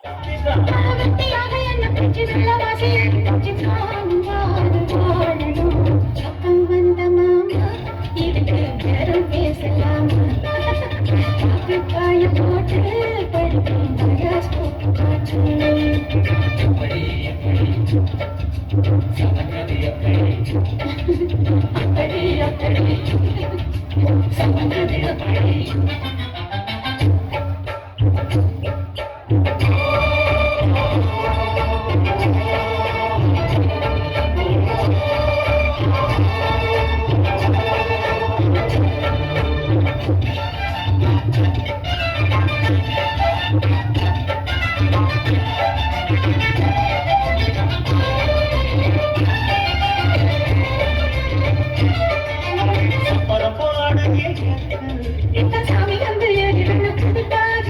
மரவெட்டியாக என்ன பெற்று வெள்ளவாசி பெற்று வாழணும். பக்கம் வந்த மாமா இதுக்கு பேரும் பேசலாமா? காய போட்டு படிக்கும் பயாஸ்கோப் காற்று. அப்படி சமந்தது எப்படி இந்த சாமி வந்து கொடுத்தாக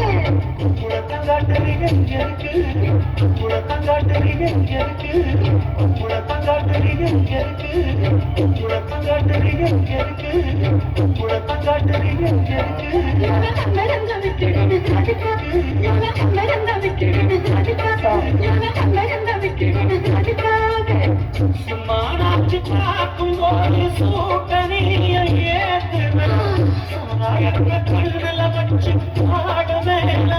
சும்மாச்சு பார்க்கும் போது சூட்டனிய கண்ணுல வச்சு பாடு மேல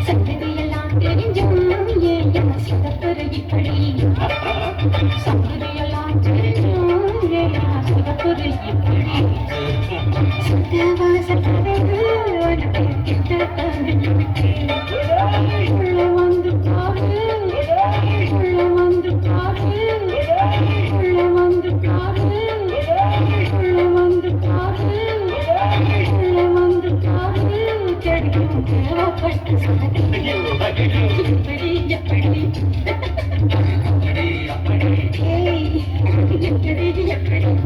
சங்கதியெல்லாம் தெரிஞ்சும் ஏன் சிதப்பரு இப்படி சங்கதியெல்லாம் தெரிஞ்சும் ஏன் சிதப்பரு இப்படி சுத்தவாசப்படகு உனக்கு கிட்ட தங்கிட்டு உள்ள வந்து பாரு உள்ள வந்து பாரு உள்ள வந்து பாரு உள்ள வந்து பாரு உள்ள வந்து பாரு கிடைக்கும் தேவைப்பட்ட சாதனை எப்படி எப்படி எப்படி எப்படி